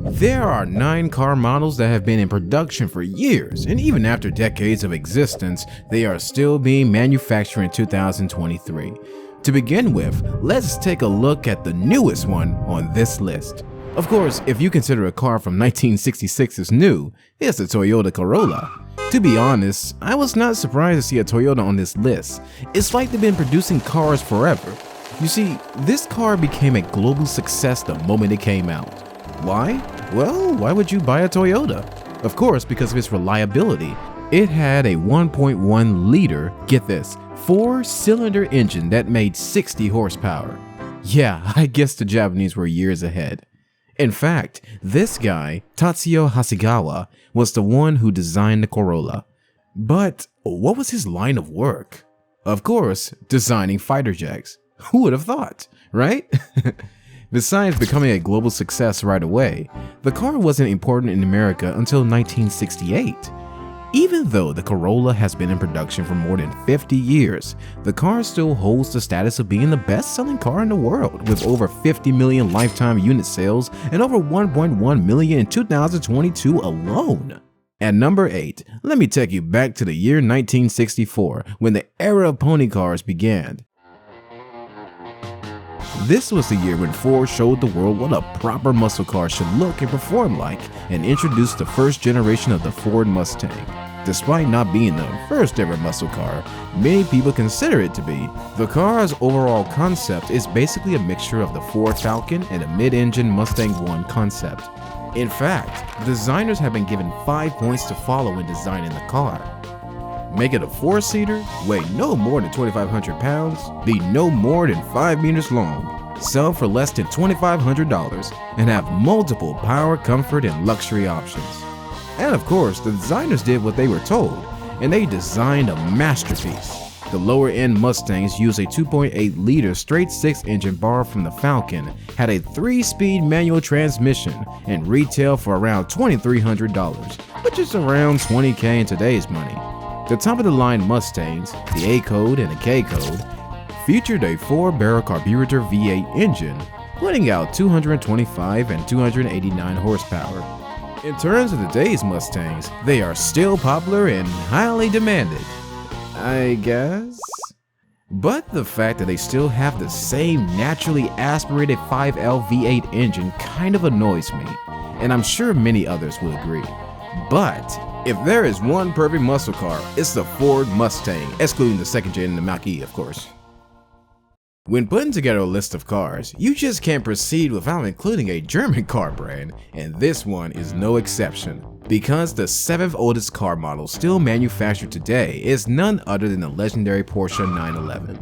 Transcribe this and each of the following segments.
There are 9 car models that have been in production for years, and even after decades of existence, they are still being manufactured in 2023. To begin with, let's take a look at the newest one on this list. Of course, if you consider a car from 1966 as new, it's the Toyota Corolla. To be honest, I was not surprised to see a Toyota on this list. It's like they've been producing cars forever. You see, this car became a global success the moment it came out. Why? Well, why would you buy a Toyota? Of course, because of its reliability. It had a 1.1 liter, get this, 4-cylinder engine that made 60 horsepower. Yeah, I guess the Japanese were years ahead. In fact, this guy, Tatsuo Hasegawa, was the one who designed the Corolla. But what was his line of work? Of course, designing fighter jets. Who would have thought, right? Besides becoming a global success right away, the car wasn't important in America until 1968. Even though the Corolla has been in production for more than 50 years, the car still holds the status of being the best-selling car in the world, with over 50 million lifetime unit sales and over 1.1 million in 2022 alone. At number 8, let me take you back to the year 1964, when the era of pony cars began. This was the year when Ford showed the world what a proper muscle car should look and perform like, and introduced the first generation of the Ford Mustang. Despite not being the first ever muscle car, many people consider it to be. The car's overall concept is basically a mixture of the Ford Falcon and a mid-engine Mustang 1 concept. In fact, designers have been given 5 points to follow in designing the car. Make it a 4-seater, weigh no more than 2,500 pounds, be no more than 5 meters long, sell for less than $2,500, and have multiple power, comfort, and luxury options. And of course, the designers did what they were told, and they designed a masterpiece. The lower-end Mustangs used a 2.8-liter straight-six engine borrowed from the Falcon, had a 3-speed manual transmission, and retailed for around $2,300, which is around $20,000 in today's money. The top-of-the-line Mustangs, the A code and the K code, featured a 4-barrel carburetor V8 engine, putting out 225 and 289 horsepower. In terms of today's Mustangs, they are still popular and highly demanded, I guess? But the fact that they still have the same naturally aspirated 5L V8 engine kind of annoys me, and I'm sure many others will agree. But if there is one perfect muscle car, it's the Ford Mustang, excluding the second gen and the Mach-E, of course. When putting together a list of cars, you just can't proceed without including a German car brand, and this one is no exception. Because the 7th oldest car model still manufactured today is none other than the legendary Porsche 911.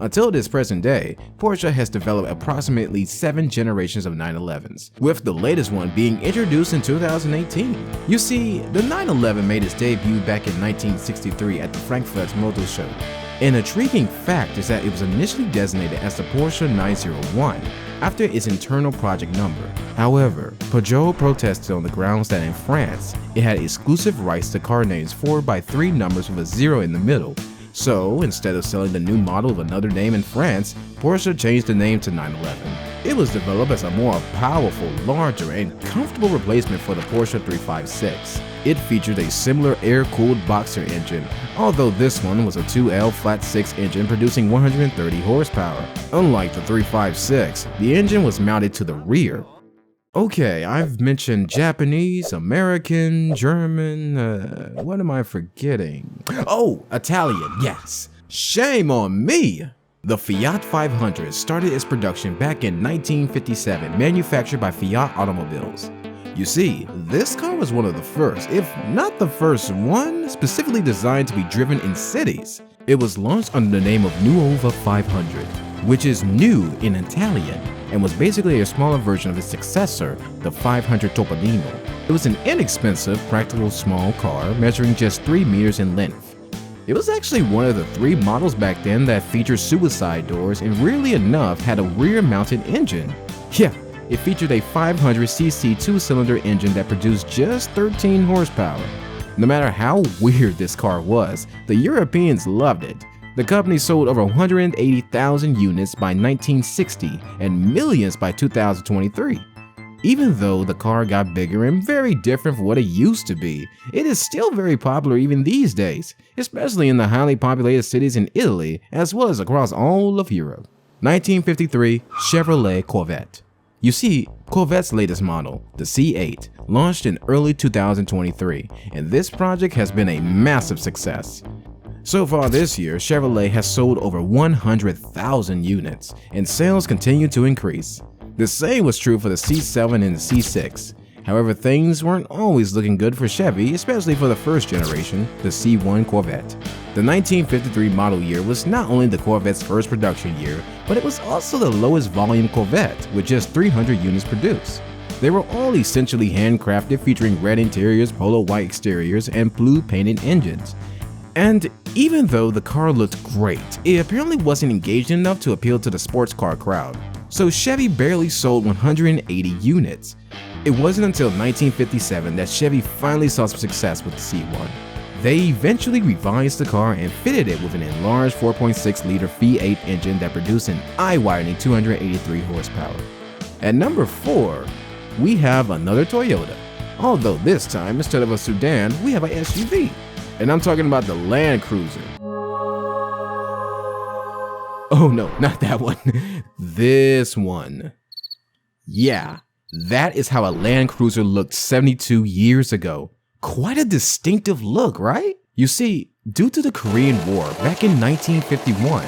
Until this present day, Porsche has developed approximately 7 generations of 911s, with the latest one being introduced in 2018. You see, the 911 made its debut back in 1963 at the Frankfurt Motor Show. An intriguing fact is that it was initially designated as the Porsche 901 after its internal project number. However, Peugeot protested on the grounds that in France, it had exclusive rights to car names forwarded by 3 numbers with a 0 in the middle. So, instead of selling the new model with another name in France, Porsche changed the name to 911. It was developed as a more powerful, larger, and comfortable replacement for the Porsche 356. It featured a similar air-cooled boxer engine, although this one was a 2L flat-six engine producing 130 horsepower. Unlike the 356, the engine was mounted to the rear. Okay, I've mentioned Japanese, American, German, what am I forgetting? Oh, Italian, yes. Shame on me! The Fiat 500 started its production back in 1957, manufactured by Fiat Automobiles. You see, this car was one of the first, if not the first one, specifically designed to be driven in cities. It was launched under the name of Nuova 500, which is new in Italian, and was basically a smaller version of its successor, the 500 Topolino. It was an inexpensive, practical small car measuring just 3 meters in length. It was actually one of the 3 models back then that featured suicide doors and weirdly enough had a rear-mounted engine. Yeah, it featured a 500cc 2-cylinder engine that produced just 13 horsepower. No matter how weird this car was, the Europeans loved it. The company sold over 180,000 units by 1960 and millions by 2023. Even though the car got bigger and very different from what it used to be, it is still very popular even these days, especially in the highly populated cities in Italy as well as across all of Europe. 1953 Chevrolet Corvette. You see, Corvette's latest model, the C8, launched in early 2023, and this project has been a massive success. So far this year, Chevrolet has sold over 100,000 units, and sales continue to increase. The same was true for the C7 and the C6. However, things weren't always looking good for Chevy, especially for the first generation, the C1 Corvette. The 1953 model year was not only the Corvette's first production year, but it was also the lowest volume Corvette, with just 300 units produced. They were all essentially handcrafted, featuring red interiors, polo white exteriors, and blue painted engines. And even though the car looked great, it apparently wasn't engaged enough to appeal to the sports car crowd. So Chevy barely sold 180 units. It wasn't until 1957 that Chevy finally saw some success with the C1. They eventually revised the car and fitted it with an enlarged 4.6-liter V8 engine that produced an eye-widening 283 horsepower. At number 4, we have another Toyota. Although this time, instead of a sedan, we have an SUV. And I'm talking about the Land Cruiser. Oh no, not that one. This one. Yeah, that is how a Land Cruiser looked 72 years ago. Quite a distinctive look, right? You see, due to the Korean War back in 1951,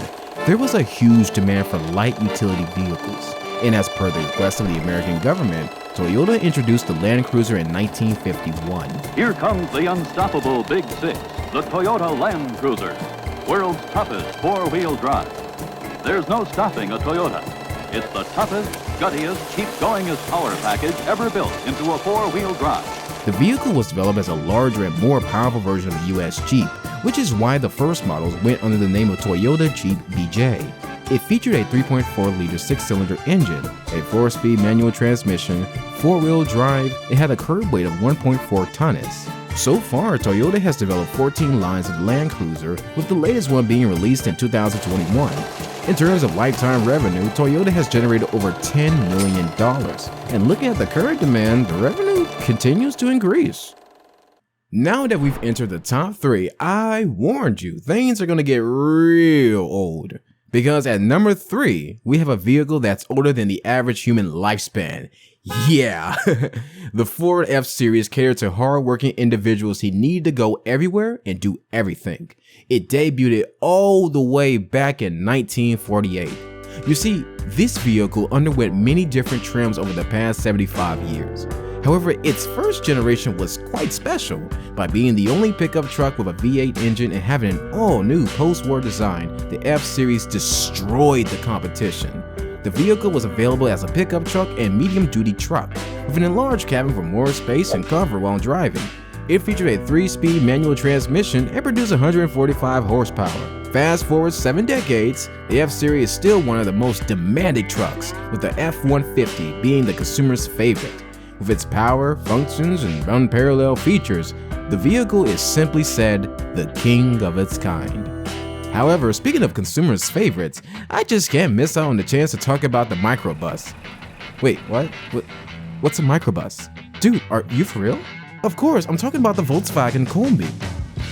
there was a huge demand for light utility vehicles. And as per the request of the American government, Toyota introduced the Land Cruiser in 1951. Here comes the unstoppable Big Six, the Toyota Land Cruiser, world's toughest four-wheel drive. There's no stopping a Toyota. It's the toughest, guttiest, keep-goingest power package ever built into a four-wheel drive. The vehicle was developed as a larger and more powerful version of the US Jeep, which is why the first models went under the name of Toyota Jeep VJ. It featured a 3.4-liter six-cylinder engine, a 4-speed manual transmission, four-wheel drive. It had a curb weight of 1.4 tons. So far, Toyota has developed 14 lines of Land Cruiser, with the latest one being released in 2021. In terms of lifetime revenue, Toyota has generated over $10 million. And looking at the current demand, the revenue continues to increase. Now that we've entered the top 3, I warned you, things are going to get real old. Because at number 3, we have a vehicle that's older than the average human lifespan. Yeah, the Ford F-Series catered to hard-working individuals who need to go everywhere and do everything. It debuted all the way back in 1948. You see, this vehicle underwent many different trims over the past 75 years. However, its first generation was quite special by being the only pickup truck with a V8 engine and having an all-new post-war design. The F-Series destroyed the competition. The vehicle was available as a pickup truck and medium-duty truck, with an enlarged cabin for more space and comfort while driving. It featured a 3-speed manual transmission and produced 145 horsepower. Fast forward 7 decades, the F-Series is still one of the most demanding trucks, with the F-150 being the consumer's favorite. With its power, functions, and unparalleled features, the vehicle is simply said the king of its kind. However, speaking of consumers' favorites, I just can't miss out on the chance to talk about the microbus. Wait, what? What's a microbus? Dude, are you for real? Of course, I'm talking about the Volkswagen Combi.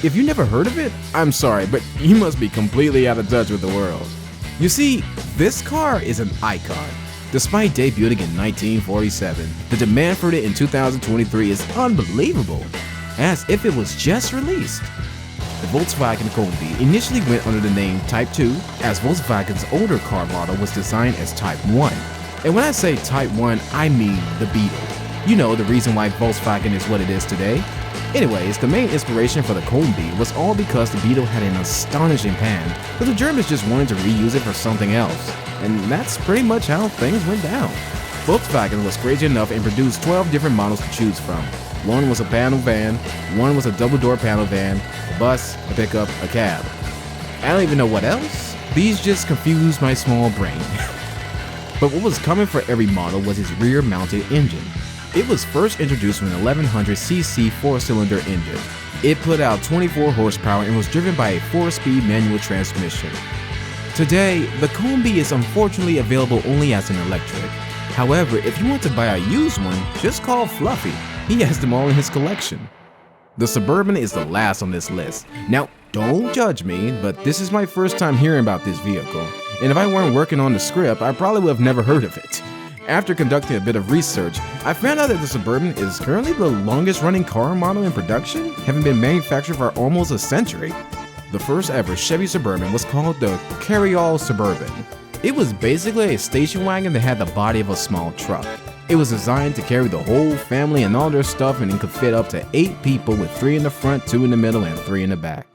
If you never heard of it, I'm sorry, but you must be completely out of touch with the world. You see, this car is an icon. Despite debuting in 1947, the demand for it in 2023 is unbelievable, as if it was just released. The Volkswagen Combi initially went under the name Type 2, as Volkswagen's older car model was designed as Type 1. And when I say Type 1, I mean the Beetle. You know, the reason why Volkswagen is what it is today. Anyways, the main inspiration for the Combi was all because the Beetle had an astonishing pan, but the Germans just wanted to reuse it for something else. And that's pretty much how things went down. Volkswagen was crazy enough and produced 12 different models to choose from. One was a panel van, one was a double-door panel van, a bus, a pickup, a cab. I don't even know what else. These just confused my small brain. But what was common for every model was its rear-mounted engine. It was first introduced with an 1100cc 4-cylinder engine. It put out 24 horsepower and was driven by a 4-speed manual transmission. Today, the Combi is unfortunately available only as an electric. However, if you want to buy a used one, just call Fluffy. He has them all in his collection. The Suburban is the last on this list. Now, don't judge me, but this is my first time hearing about this vehicle, and if I weren't working on the script, I probably would have never heard of it. After conducting a bit of research, I found out that the Suburban is currently the longest running car model in production, having been manufactured for almost a century. The first ever Chevy Suburban was called the Carryall Suburban. It was basically a station wagon that had the body of a small truck. It was designed to carry the whole family and all their stuff, and it could fit up to 8 people with 3 in the front, 2 in the middle, and 3 in the back.